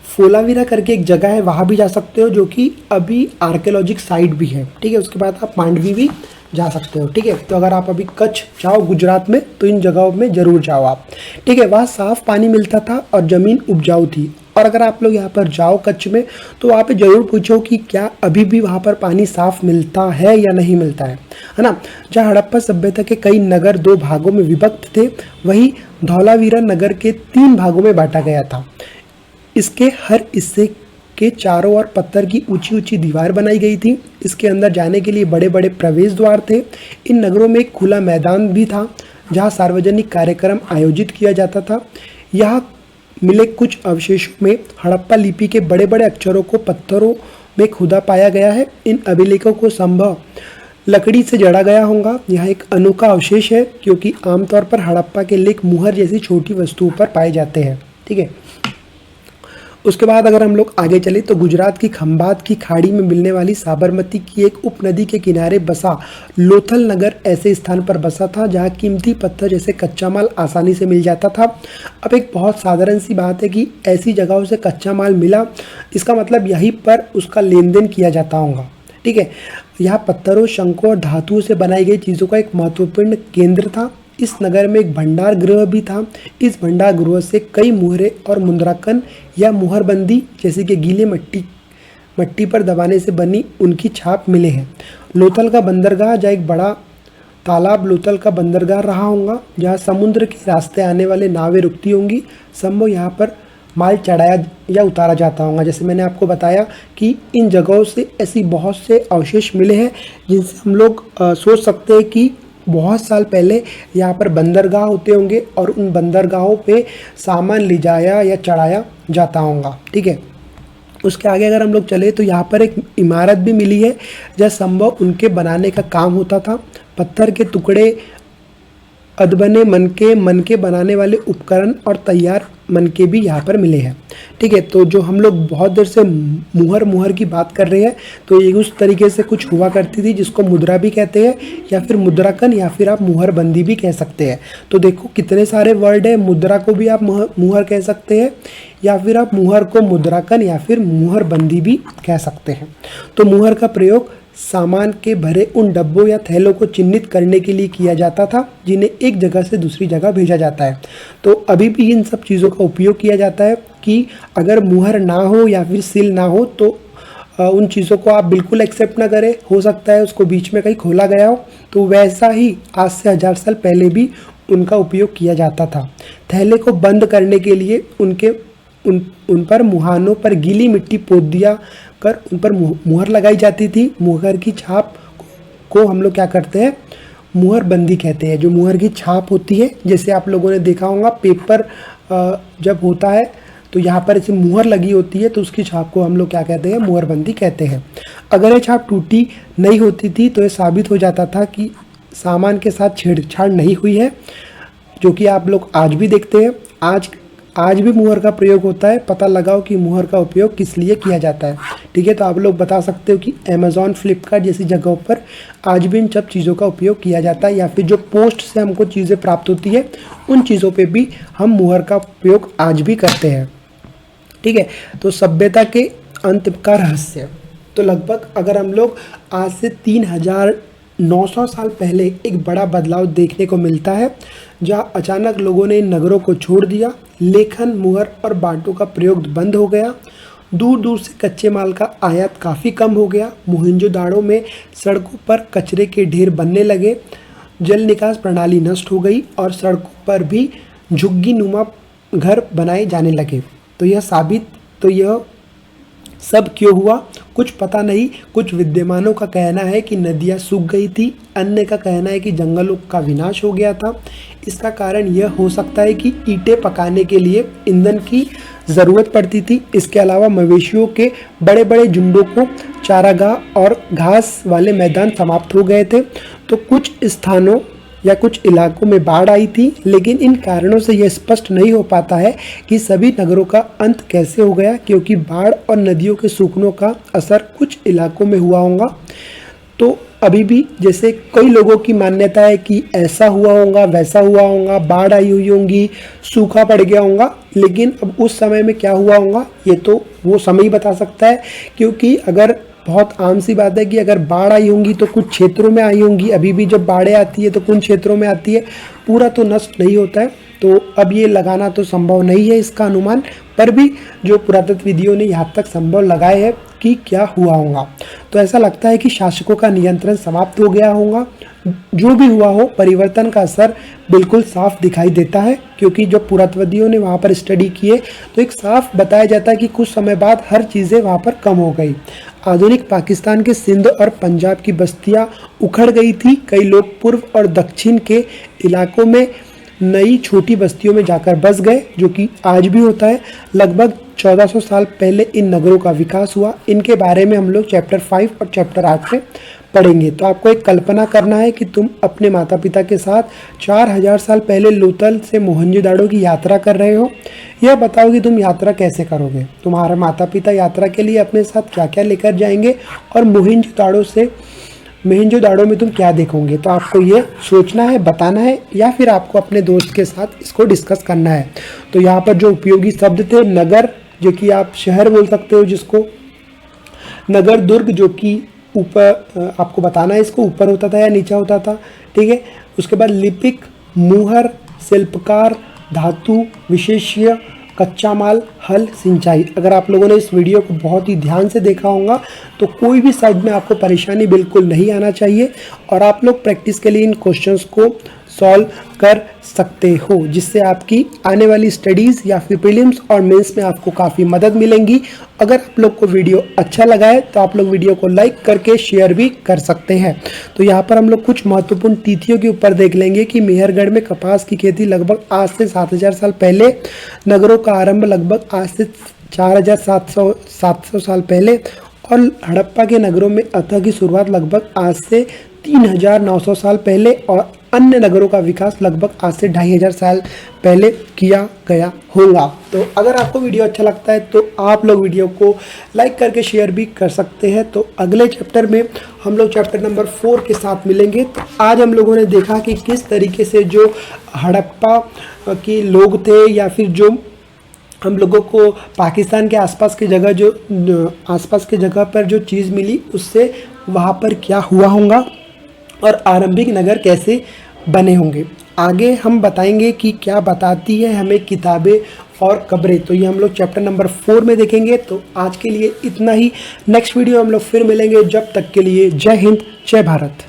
फोलावीरा करके एक जगह है, वहाँ भी जा सकते हो, जो कि अभी आर्कियोलॉजिक साइट भी है। ठीक है, उसके बाद आप मांडवी भी जा सकते हो। ठीक है, तो अगर आप अभी कच्छ जाओ गुजरात में तो इन जगहों में ज़रूर जाओ आप। ठीक है, वहाँ साफ़ पानी मिलता था और ज़मीन उपजाऊ थी। और अगर आप लोग यहाँ पर जाओ कच्छ में तो वहाँ पे ज़रूर पूछो कि क्या अभी भी वहाँ पर पानी साफ़ मिलता है या नहीं मिलता है ना। जहाँ हड़प्पा सभ्यता के कई नगर 2 भागों में विभक्त थे, वही धौलावीरा नगर के 3 भागों में बांटा गया था। इसके हर हिस्से के चारों ओर पत्थर की ऊंची ऊंची दीवार बनाई गई थी। इसके अंदर जाने के लिए बड़े बड़े प्रवेश द्वार थे। इन नगरों में एक खुला मैदान भी था जहाँ सार्वजनिक कार्यक्रम आयोजित किया जाता था। यहाँ मिले कुछ अवशेषों में हड़प्पा लिपि के बड़े बड़े अक्षरों को पत्थरों में खुदा पाया गया है। इन अभिलेखों को संभव लकड़ी से जड़ा गया होगा। यह एक अनोखा अवशेष है क्योंकि आमतौर पर हड़प्पा के लेख मुहर जैसी छोटी वस्तुओं पर पाए जाते हैं। ठीक है, उसके बाद अगर हम लोग आगे चले तो गुजरात की खंभात की खाड़ी में मिलने वाली साबरमती की एक उपनदी के किनारे बसा लोथल नगर ऐसे स्थान पर बसा था जहां कीमती पत्थर जैसे कच्चा माल आसानी से मिल जाता था। अब एक बहुत साधारण सी बात है कि ऐसी जगहों से कच्चा माल मिला, इसका मतलब यहीं पर उसका लेन देन किया जाता होगा। ठीक है, यहाँ पत्थरों, शंकों और धातुओं से बनाई गई चीज़ों का एक महत्वपूर्ण केंद्र था। इस नगर में एक भंडार गृह भी था। इस भंडार गृह से कई मुहरे और मुद्रांकन या मुहरबंदी जैसे कि गीले मट्टी पर दबाने से बनी उनकी छाप मिले हैं। लोथल का बंदरगाह, जहाँ एक बड़ा तालाब लोथल का बंदरगाह रहा होगा, जहाँ समुद्र के रास्ते आने वाले नावें रुकती होंगी। संभव यहाँ पर माल चढ़ाया या उतारा जाता होगा। जैसे मैंने आपको बताया कि इन जगहों से ऐसी बहुत से अवशेष मिले हैं जिनसे हम लोग सोच सकते हैं कि बहुत साल पहले यहाँ पर बंदरगाह होते होंगे और उन बंदरगाहों पे सामान ले जाया या चढ़ाया जाता होगा। ठीक है, उसके आगे अगर हम लोग चले तो यहाँ पर एक इमारत भी मिली है जहाँ संभव उनके बनाने का काम होता था। पत्थर के टुकड़े, अदबने मनके बनाने वाले उपकरण और तैयार मनके भी यहाँ पर मिले हैं। ठीक है, तो जो हम लोग बहुत देर से मुहर की बात कर रहे हैं, तो ये उस तरीके से कुछ हुआ करती थी जिसको मुद्रा भी कहते हैं या फिर मुद्राकन या फिर आप मुहरबंदी भी कह सकते हैं। तो देखो कितने सारे वर्ड है। मुद्रा को भी आप मुहर कह सकते हैं या फिर आप मुहर को मुद्राकन या फिर मुहरबंदी भी कह सकते हैं। तो मुहर का प्रयोग सामान के भरे उन डब्बों या थैलों को चिन्हित करने के लिए किया जाता था जिन्हें एक जगह से दूसरी जगह भेजा जाता है। तो अभी भी इन सब चीज़ों का उपयोग किया जाता है कि अगर मुहर ना हो या फिर सील ना हो तो उन चीज़ों को आप बिल्कुल एक्सेप्ट ना करें। हो सकता है उसको बीच में कहीं खोला गया हो, तो वैसा ही आज से 1000 साल पहले भी उनका उपयोग किया जाता था। थैले को बंद करने के लिए उन पर मुहानों पर गीली मिट्टी पोत दिया कर उन पर मुहर लगाई जाती थी। मुहर की छाप को हम लोग क्या करते हैं, मुहर बंदी कहते हैं। जो मुहर की छाप होती है, जैसे आप लोगों ने देखा होगा पेपर जब होता है तो यहाँ पर ऐसे मुहर लगी होती है, तो उसकी छाप को हम लोग क्या कहते हैं, मुहर बंदी कहते हैं। अगर ये छाप टूटी नहीं होती थी तो ये साबित हो जाता था कि सामान के साथ छेड़छाड़ नहीं हुई है, जो कि आप लोग आज भी देखते हैं। आज भी मुहर का प्रयोग होता है। पता लगाओ कि मुहर का उपयोग किस लिए किया जाता है। ठीक है, तो आप लोग बता सकते हो कि अमेज़ॉन, फ्लिपकार्ट जैसी जगहों पर आज भी इन सब चीज़ों का उपयोग किया जाता है, या फिर जो पोस्ट से हमको चीज़ें प्राप्त होती है उन चीज़ों पे भी हम मुहर का उपयोग आज भी करते हैं। ठीक है, तो सभ्यता के अंत का रहस्य, तो लगभग अगर हम लोग आज से 3900 साल पहले एक बड़ा बदलाव देखने को मिलता है, जहाँ अचानक लोगों ने इन नगरों को छोड़ दिया। लेखन, मुहर और बांटों का प्रयोग बंद हो गया। दूर दूर से कच्चे माल का आयात काफ़ी कम हो गया। मोहनजोदाड़ो में सड़कों पर कचरे के ढेर बनने लगे। जल निकास प्रणाली नष्ट हो गई और सड़कों पर भी झुग्गी नुमा घर बनाए जाने लगे। तो यह सब क्यों हुआ, कुछ पता नहीं। कुछ विद्वानों का कहना है कि नदियाँ सूख गई थी, अन्य का कहना है कि जंगलों का विनाश हो गया था। इसका कारण यह हो सकता है कि ईंटें पकाने के लिए ईंधन की ज़रूरत पड़ती थी। इसके अलावा मवेशियों के बड़े बड़े झुंडों को चारागाह और घास वाले मैदान समाप्त हो गए थे। तो कुछ स्थानों या कुछ इलाकों में बाढ़ आई थी, लेकिन इन कारणों से यह स्पष्ट नहीं हो पाता है कि सभी नगरों का अंत कैसे हो गया, क्योंकि बाढ़ और नदियों के सूखने का असर कुछ इलाकों में हुआ होगा। तो अभी भी जैसे कई लोगों की मान्यता है कि ऐसा हुआ होगा, वैसा हुआ होगा, बाढ़ आई हुई होंगी, सूखा पड़ गया होगा, लेकिन अब उस समय में क्या हुआ होगा ये तो वो समय ही बता सकता है। क्योंकि अगर बहुत आम सी बात है कि अगर बाढ़ आई होंगी तो कुछ क्षेत्रों में आई होंगी। अभी भी जब बाढ़ें आती है तो कुछ क्षेत्रों में आती है, पूरा तो नष्ट नहीं होता है। तो अब ये लगाना तो संभव नहीं है इसका अनुमान, पर भी जो पुरातत्वविदियों ने यहाँ तक संभव लगाए है कि क्या हुआ होगा। तो ऐसा लगता है कि शासकों का नियंत्रण समाप्त हो गया होगा। जो भी हुआ हो, परिवर्तन का असर बिल्कुल साफ दिखाई देता है, क्योंकि जो पुरातत्वविदियों ने वहाँ पर स्टडी किए तो एक साफ बताया जाता है कि कुछ समय बाद हर चीज़ें वहाँ पर कम हो गई। आधुनिक पाकिस्तान के सिंध और पंजाब की बस्तियां उखड़ गई थी। कई लोग पूर्व और दक्षिण के इलाकों में नई छोटी बस्तियों में जाकर बस गए, जो कि आज भी होता है। लगभग 1400 साल पहले इन नगरों का विकास हुआ। इनके बारे में हम लोग चैप्टर 5 और चैप्टर 8 में पढ़ेंगे। तो आपको एक कल्पना करना है कि तुम अपने माता पिता के साथ 4000 साल पहले लोथल से मोहनजोदाड़ो की यात्रा कर रहे हो। यह बताओ कि तुम यात्रा कैसे करोगे, तुम्हारे माता पिता यात्रा के लिए अपने साथ क्या क्या लेकर जाएंगे, और मोहनजोदाड़ो में तुम क्या देखोगे। तो आपको ये सोचना है, बताना है, या फिर आपको अपने दोस्त के साथ इसको डिस्कस करना है। तो यहाँ पर जो उपयोगी शब्द थे, नगर जो कि आप शहर बोल सकते हो जिसको, नगर दुर्ग जो कि ऊपर आपको बताना है इसको ऊपर होता था या नीचे होता था। ठीक है, उसके बाद लिपिक, मुहर, शिल्पकार, धातु, विशेष्य, कच्चा माल, हल, सिंचाई। अगर आप लोगों ने इस वीडियो को बहुत ही ध्यान से देखा होगा तो कोई भी साइड में आपको परेशानी बिल्कुल नहीं आना चाहिए, और आप लोग प्रैक्टिस के लिए इन क्वेश्चंस को सॉल्व कर सकते हो, जिससे आपकी आने वाली स्टडीज़ या फिर प्रीलिम्स और मेंस में आपको काफ़ी मदद मिलेंगी। अगर आप लोग को वीडियो अच्छा लगा है तो आप लोग वीडियो को लाइक करके शेयर भी कर सकते हैं। तो यहाँ पर हम लोग कुछ महत्वपूर्ण तिथियों के ऊपर देख लेंगे कि मेहरगढ़ में कपास की खेती लगभग आज से 7000 साल पहले, नगरों का आरंभ लगभग आज से 4700 साल पहले, और हड़प्पा के नगरों में अतः की शुरुआत लगभग आज से 3900 साल पहले, और अन्य नगरों का विकास लगभग आज से 2500 साल पहले किया गया होगा। तो अगर आपको वीडियो अच्छा लगता है तो आप लोग वीडियो को लाइक करके शेयर भी कर सकते हैं। तो अगले चैप्टर में हम लोग चैप्टर नंबर 4 के साथ मिलेंगे। तो आज हम लोगों ने देखा कि किस तरीके से जो हड़प्पा के लोग थे, या फिर जो हम लोगों को पाकिस्तान के आसपास की जगह पर जो चीज़ मिली उससे वहाँ पर क्या हुआ होगा, और आरंभिक नगर कैसे बने होंगे। आगे हम बताएंगे कि क्या बताती है हमें किताबें और कब्रें। तो ये हम लोग चैप्टर नंबर 4 में देखेंगे। तो आज के लिए इतना ही। नेक्स्ट वीडियो हम लोग फिर मिलेंगे। जब तक के लिए जय हिंद, जय भारत।